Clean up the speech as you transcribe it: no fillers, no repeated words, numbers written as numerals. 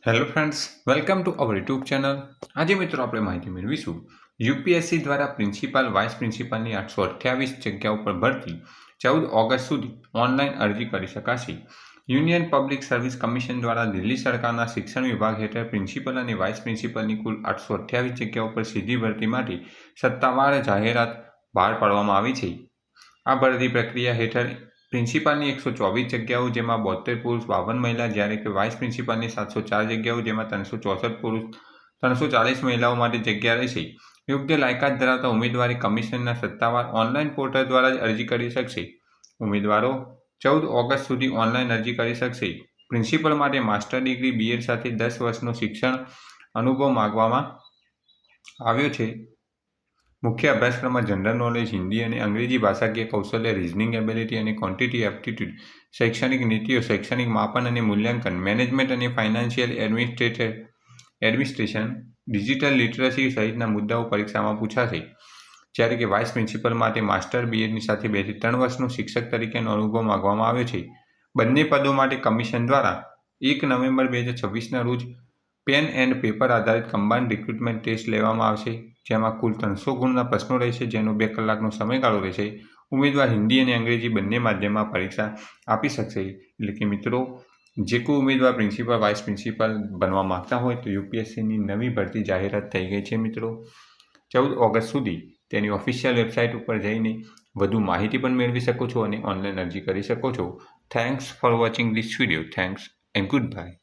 Hello friends, welcome to our YouTube channel. આજે મિત્રો આપણે માહિતી મેળવીશું યુપીએસસી દ્વારા પ્રિન્સિપાલ વાઇસ પ્રિન્સિપાલની 828 જગ્યાઓ પર ભરતી 14 ઓગસ્ટ સુધી ઓનલાઈન અરજી કરી શકાશે. યુનિયન પબ્લિક સર્વિસ કમિશન દ્વારા દિલ્હી સરકારના શિક્ષણ વિભાગ હેઠળ પ્રિન્સિપલ અને વાઇસ પ્રિન્સિપલની કુલ 828 જગ્યાઓ પર સીધી ભરતી માટે સત્તાવાર જાહેરાત બહાર પાડવામાં આવી છે. આ ભરતી પ્રક્રિયા હેઠળ પ્રિન્સિપાલની 124 જગ્યાઓ જેમાં 72 પુરુષ 52 મહિલા, જ્યારે કે વાઇસ પ્રિન્સિપાલની 704 જગ્યાઓ જેમાં 364 પુરુષ 340 મહિલાઓ માટે જગ્યા રહેશે. યોગ્ય લાયકાત ધરાવતા ઉમેદવારે કમિશનના સત્તાવાર ઓનલાઈન પોર્ટલ દ્વારા જ અરજી કરી શકશે. ઉમેદવારો 14 ઓગસ્ટ સુધી ઓનલાઈન અરજી કરી શકશે. પ્રિન્સિપલ માટે માસ્ટર ડિગ્રી બીએડ સાથે 10 વર્ષનો શિક્ષણ અનુભવ માંગવામાં આવ્યો છે. મુખ્ય અભ્યાસક્રમમાં જનરલ નોલેજ, હિન્દી અને અંગ્રેજી ભાષાકીય કૌશલ્ય, રીઝનિંગ એબિલિટી અને ક્વોન્ટિટી એપ્ટિટ્યૂડ, શૈક્ષણિક નીતિઓ, શૈક્ષણિક માપન અને મૂલ્યાંકન, મેનેજમેન્ટ અને ફાઇનાન્શિયલ એડમિનિસ્ટ્રેશન, ડિજિટલ લિટરસી સહિતના મુદ્દાઓ પરીક્ષામાં પૂછાશે. જ્યારે કે વાઇસ પ્રિન્સિપલ માટે માસ્ટર બીએડની સાથે 2 થી 3 વર્ષનો શિક્ષક તરીકેનો અનુભવ માંગવામાં આવ્યો છે. બંને પદો માટે કમિશન દ્વારા 1 નવેમ્બર 2026ના રોજ પેન એન્ડ પેપર આધારિત કમ્બાઇન્ડ રિક્રુટમેન્ટ ટેસ્ટ લેવામાં આવશે, જેમાં કુલ 300 ગુણના પ્રશ્નો રહેશે, જેનો 2 કલાકનો સમયગાળો રહેશે. ઉમેદવાર હિન્દી અને અંગ્રેજી બંને માધ્યમમાં પરીક્ષા આપી શકશે. એટલે કે મિત્રો, જે કોઈ ઉમેદવાર પ્રિન્સિપલ, વાઇસ પ્રિન્સિપલ બનવા માંગતા હોય તો યુપીએસસીની નવી ભરતી જાહેરાત થઈ ગઈ છે મિત્રો. 14 ઓગસ્ટ સુધી તેની ઓફિશિયલ વેબસાઇટ ઉપર જઈને વધુ માહિતી પણ મેળવી શકો છો અને ઓનલાઈન અરજી કરી શકો છો. Thanks for watching this video. Thanks and good bye.